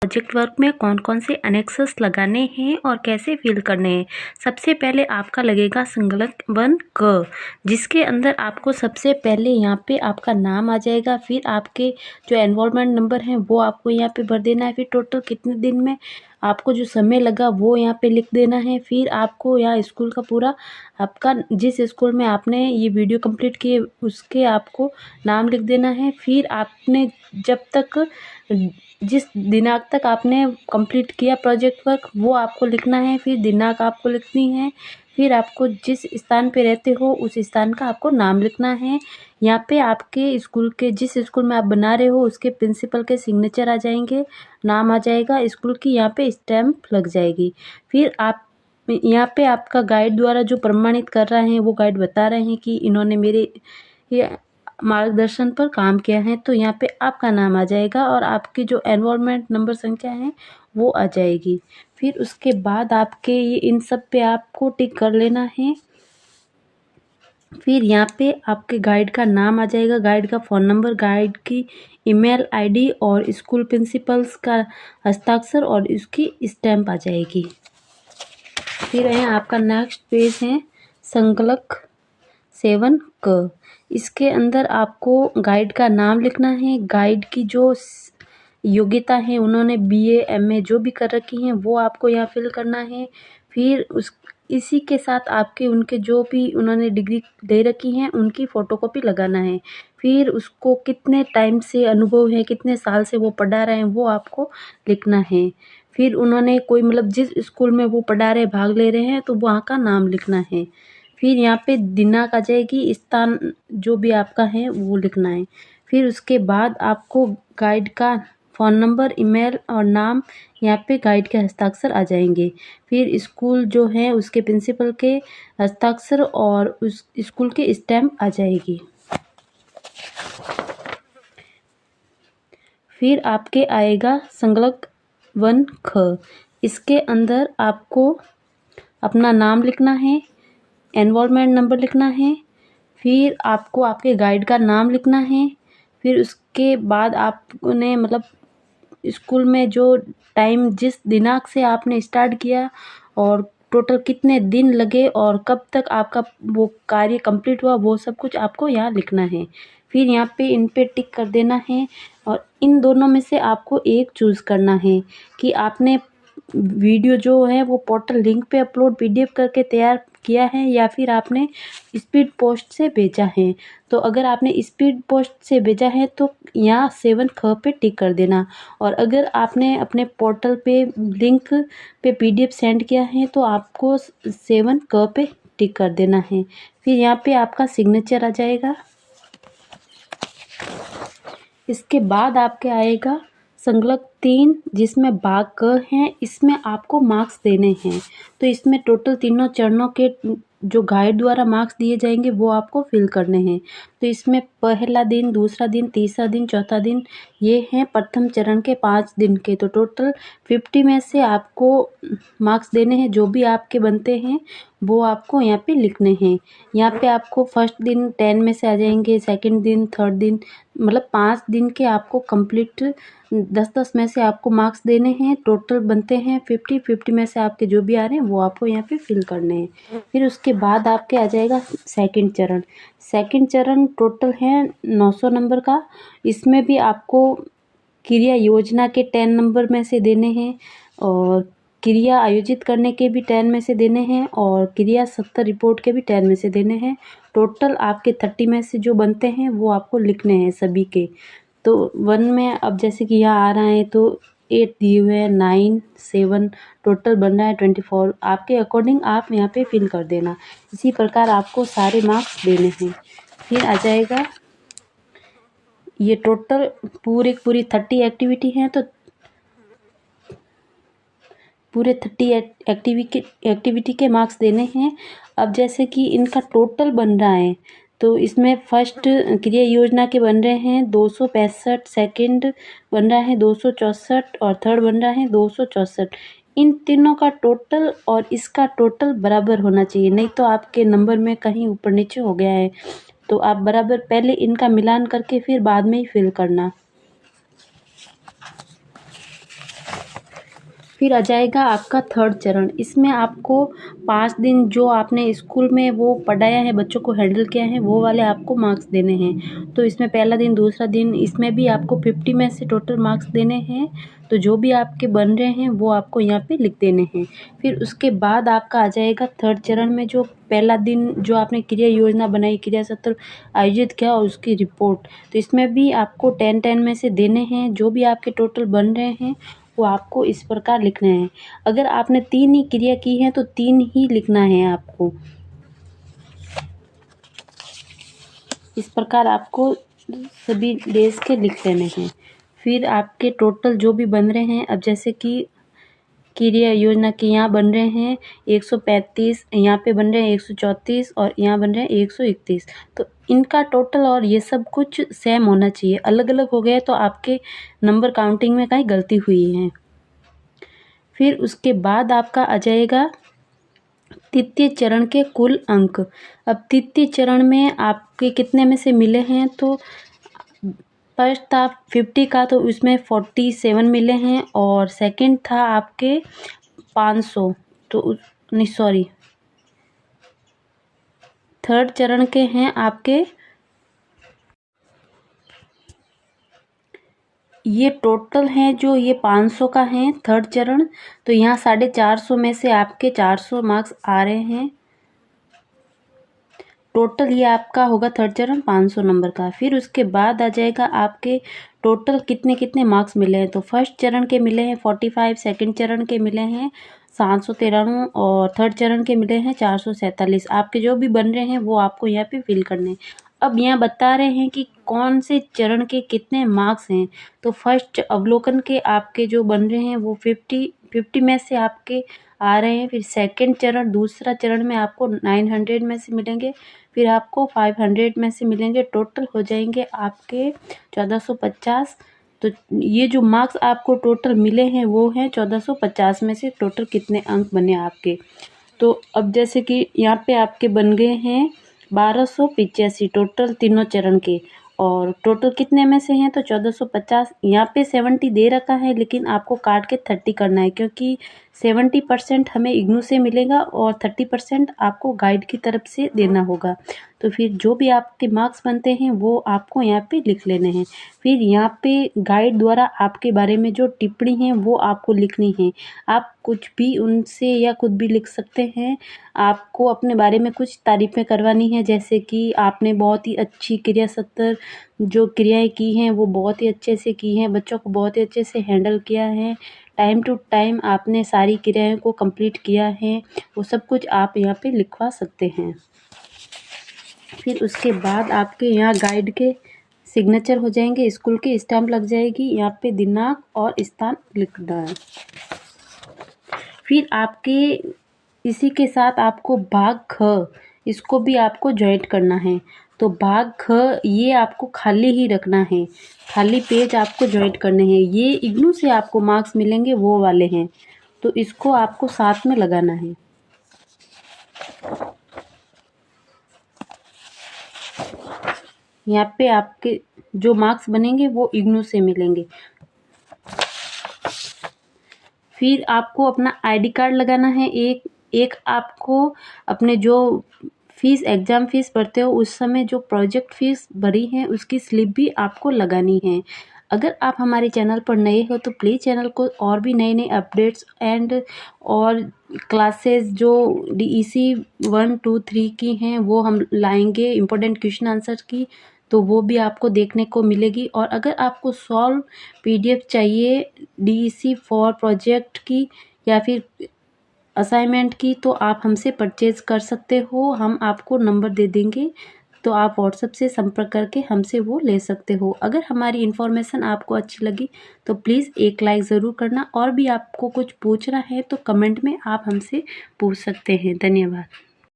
Project work में कौन कौन से एनेक्सेस लगाने हैं और कैसे फिल करने हैं। सबसे पहले आपका लगेगा संकलक 1 क, जिसके अंदर आपको सबसे पहले यहाँ पे आपका नाम आ जाएगा। फिर आपके जो एनरोलमेंट नंबर है वो आपको यहाँ पे भर देना है। फिर टोटल कितने दिन में आपको जो समय लगा वो यहाँ पे लिख देना है। फिर आपको यहाँ स्कूल का पूरा आपका जिस स्कूल में आपने ये वीडियो कंप्लीट किए उसके आपको नाम लिख देना है। फिर आपने जब तक जिस दिनांक तक आपने कंप्लीट किया प्रोजेक्ट वर्क वो आपको लिखना है। फिर दिनांक आपको लिखनी है। फिर आपको जिस स्थान पे रहते हो उस स्थान का आपको नाम लिखना है। यहाँ पे आपके स्कूल के जिस स्कूल में आप बना रहे हो उसके प्रिंसिपल के सिग्नेचर आ जाएंगे, नाम आ जाएगा, स्कूल की यहाँ पे स्टैम्प लग जाएगी। फिर आप यहाँ पे आपका गाइड द्वारा जो प्रमाणित कर रहे हैं वो गाइड बता रहे हैं कि इन्होंने मेरे ये मार्गदर्शन पर काम किया है, तो यहाँ पे आपका नाम आ जाएगा और आपकी जो एनरोलमेंट नंबर संख्या है वो आ जाएगी। फिर उसके बाद आपके ये इन सब पे आपको टिक कर लेना है। फिर यहाँ पे आपके गाइड का नाम आ जाएगा, गाइड का फ़ोन नंबर, गाइड की ईमेल आईडी और स्कूल प्रिंसिपल्स का हस्ताक्षर और इसकी स्टैम्प आ जाएगी। फिर है आपका नेक्स्ट पेज है संकलक 7 क। इसके अंदर आपको गाइड का नाम लिखना है, गाइड की जो योग्यता है उन्होंने बीए एमए जो भी कर रखी हैं वो आपको यहाँ फिल करना है। फिर इसी के साथ आपके उनके जो भी उन्होंने डिग्री दे रखी हैं उनकी फ़ोटोकॉपी लगाना है। फिर उसको कितने टाइम से अनुभव है, कितने साल से वो पढ़ा रहे हैं वो आपको लिखना है। फिर उन्होंने कोई मतलब जिस स्कूल में वो पढ़ा रहे भाग ले रहे हैं तो वहाँ का नाम लिखना है। फिर यहाँ पे दिनांक आ जाएगी, स्थान जो भी आपका है वो लिखना है। फिर उसके बाद आपको गाइड का फ़ोन नंबर, ईमेल और नाम यहाँ पे गाइड के हस्ताक्षर आ जाएंगे। फिर स्कूल जो है उसके प्रिंसिपल के हस्ताक्षर और उस स्कूल के स्टैम्प आ जाएगी। फिर आपके आएगा संकलक 1 ख। इसके अंदर आपको अपना नाम लिखना है, एनरोलमेंट नंबर लिखना है। फिर आपको आपके गाइड का नाम लिखना है। फिर उसके बाद आपने मतलब स्कूल में जो टाइम जिस दिनांक से आपने स्टार्ट किया और टोटल कितने दिन लगे और कब तक आपका वो कार्य कंप्लीट हुआ वो सब कुछ आपको यहाँ लिखना है। फिर यहाँ पे इन पे टिक कर देना है और इन दोनों में से आपको एक चूज़ करना है कि आपने वीडियो जो है वो पोर्टल लिंक पे अपलोड पीडीएफ करके तैयार किया है या फिर आपने स्पीड पोस्ट से भेजा है। तो अगर आपने स्पीड पोस्ट से भेजा है तो यहाँ 7 ख पे टिक कर देना, और अगर आपने अपने पोर्टल पे लिंक पे पीडीएफ सेंड किया है तो आपको 7 क पे टिक कर देना है। फिर यहाँ पे आपका सिग्नेचर आ जाएगा। इसके बाद आपके आएगा संकलक 3 जिसमें भाग क है, इसमें आपको मार्क्स देने हैं। तो इसमें टोटल तीनों चरणों के जो गाइड द्वारा मार्क्स दिए जाएंगे वो आपको फिल करने हैं। तो इसमें पहला दिन, दूसरा दिन, तीसरा दिन, चौथा दिन ये हैं प्रथम चरण के 5 दिन के। तो टोटल 50 में से आपको मार्क्स देने हैं, जो भी आपके बनते हैं वो आपको यहाँ पे लिखने हैं। यहाँ पे आपको फर्स्ट दिन 10 में से आ जाएंगे, सेकंड दिन, थर्ड दिन, मतलब 5 दिन के आपको कंप्लीट 10-10 में से आपको मार्क्स देने हैं। टोटल बनते हैं 50 में से आपके जो भी आ रहे हैं वो आपको यहाँ पे फिल करने हैं। फिर उसके बाद आपके आ जाएगा सेकंड चरण। सेकंड चरण टोटल है 900 नंबर का। इसमें भी आपको क्रिया योजना के 10 नंबर में से देने हैं और क्रिया आयोजित करने के भी 10 में से देने हैं और क्रिया 70 रिपोर्ट के भी 10 में से देने हैं। टोटल आपके 30 में से जो बनते हैं वो आपको लिखने हैं सभी के। तो 1 में अब जैसे कि यहाँ आ रहा है तो 8 दिए हुए हैं, 9, 7, टोटल बन रहा है 24। आपके अकॉर्डिंग आप यहाँ पे फिल कर देना। इसी प्रकार आपको सारे मार्क्स देने हैं। फिर आ जाएगा ये टोटल पूरी 30 एक्टिविटी हैं, तो पूरे 30 एक्टिविटी के मार्क्स देने हैं। अब जैसे कि इनका टोटल बन रहा है तो इसमें फर्स्ट क्रिया योजना के बन रहे हैं 265, सेकंड बन रहा है 264 और थर्ड बन रहा है 264। इन तीनों का टोटल और इसका टोटल बराबर होना चाहिए, नहीं तो आपके नंबर में कहीं ऊपर नीचे हो गया है। तो आप बराबर पहले इनका मिलान करके फिर बाद में ही फिल करना। फिर आ जाएगा आपका थर्ड चरण। इसमें आपको 5 दिन जो आपने स्कूल में वो पढ़ाया है, बच्चों को हैंडल किया है, वो वाले आपको मार्क्स देने हैं। तो इसमें पहला दिन, दूसरा दिन, इसमें भी आपको 50 में से टोटल मार्क्स देने हैं। तो जो भी आपके बन रहे हैं वो आपको यहाँ पे लिख देने हैं। फिर उसके बाद आपका आ जाएगा थर्ड चरण में, जो पहला दिन जो आपने क्रिया योजना बनाई, क्रिया सत्र आयोजित किया और उसकी रिपोर्ट। तो इसमें भी आपको 10-10 में से देने हैं। जो भी आपके टोटल बन रहे हैं वो आपको इस प्रकार लिखने हैं। अगर आपने 3 ही क्रिया की है तो 3 ही लिखना है आपको। इस प्रकार आपको सभी डेज के लिख लेने हैं। फिर आपके टोटल जो भी बन रहे हैं, अब जैसे कि क्रिया योजना के यहाँ बन रहे हैं 135, यहाँ पे बन रहे हैं 134 और यहाँ बन रहे हैं 131। तो इनका टोटल और ये सब कुछ सेम होना चाहिए। अलग अलग हो गए तो आपके नंबर काउंटिंग में कहीं गलती हुई है। फिर उसके बाद आपका आ जाएगा तृतीय चरण के कुल अंक। अब तृतीय चरण में आपके कितने में से मिले हैं, तो फर्स्ट था 50 का, तो उसमें 47 मिले हैं। और सेकंड था आपके 500, तो नहीं सॉरी, थर्ड चरण के हैं आपके, ये टोटल हैं जो ये 500 का है थर्ड चरण। तो यहाँ 450 में से आपके 400 मार्क्स आ रहे हैं। टोटल ये आपका होगा थर्ड चरण 500 नंबर का। फिर उसके बाद आ जाएगा आपके टोटल कितने कितने मार्क्स मिले हैं। तो फर्स्ट चरण के मिले हैं 45, सेकंड चरण के मिले हैं 793 और थर्ड चरण के मिले हैं 447। आपके जो भी बन रहे हैं वो आपको यहाँ पे फिल करने हैं। अब यहाँ बता रहे हैं कि कौन से चरण के कितने मार्क्स हैं। तो फर्स्ट अवलोकन के आपके जो बन रहे हैं वो 50 में से आपके आ रहे हैं। फिर सेकंड चरण, दूसरा चरण में आपको 900 में से मिलेंगे। फिर आपको 500 में से मिलेंगे। टोटल हो जाएंगे आपके 1450। तो ये जो मार्क्स आपको टोटल मिले हैं वो हैं 1450 में से टोटल कितने अंक बने आपके। तो अब जैसे कि यहाँ पे आपके बन गए हैं 1285 टोटल तीनों चरण के। और टोटल कितने में से हैं, तो 1450। यहाँ पे 70 दे रखा है, लेकिन आपको काट के 30 करना है, क्योंकि 70% हमें इग्नू से मिलेगा और 30% आपको गाइड की तरफ से देना होगा। तो फिर जो भी आपके मार्क्स बनते हैं वो आपको यहाँ पे लिख लेने हैं। फिर यहाँ पे गाइड द्वारा आपके बारे में जो टिप्पणी है वो आपको लिखनी है। आप कुछ भी उनसे या खुद भी लिख सकते हैं। आपको अपने बारे में कुछ तारीफ़ें करवानी है, जैसे कि आपने बहुत ही अच्छी क्रिया सत्र जो क्रियाएं की हैं वो बहुत ही अच्छे से की हैं, बच्चों को बहुत ही अच्छे से हैंडल किया है, टाइम टू टाइम आपने सारी क्रियाएं को कंप्लीट किया है, वो सब कुछ आप यहाँ पे लिखवा सकते हैं। फिर उसके बाद आपके यहाँ गाइड के सिग्नेचर हो जाएंगे, स्कूल की स्टैम्प लग जाएगी, यहाँ पे दिनांक और स्थान लिखना है। फिर आपके इसी के साथ आपको भाग ख, इसको भी आपको ज्वाइंट करना है। तो भाग ख ये आपको खाली ही रखना है, खाली पेज आपको ज्वाइंट करने हैं। ये इग्नू से आपको मार्क्स मिलेंगे वो वाले हैं, तो इसको आपको साथ में लगाना है। यहाँ पे आपके जो मार्क्स बनेंगे वो इग्नू से मिलेंगे। फिर आपको अपना आईडी कार्ड लगाना है। एक आपको अपने जो फीस, एग्ज़ाम फीस भरते हो उस समय जो प्रोजेक्ट फीस भरी है उसकी स्लिप भी आपको लगानी है। अगर आप हमारे चैनल पर नए हो तो प्लीज़ चैनल को और भी नए नए अपडेट्स एंड और क्लासेस जो DEC 1, 2, 3 की हैं वो हम लाएंगे, इम्पोर्टेंट क्वेश्चन आंसर की, तो वो भी आपको देखने को मिलेगी। और अगर आपको सॉल्व PDF चाहिए DEC 4 प्रोजेक्ट की या फिर असाइनमेंट की, तो आप हमसे परचेज़ कर सकते हो। हम आपको नंबर दे देंगे, तो आप व्हाट्सएप से संपर्क करके हमसे वो ले सकते हो। अगर हमारी इन्फॉर्मेशन आपको अच्छी लगी तो प्लीज़ एक लाइक ज़रूर करना। और भी आपको कुछ पूछना है तो कमेंट में आप हमसे पूछ सकते हैं। धन्यवाद।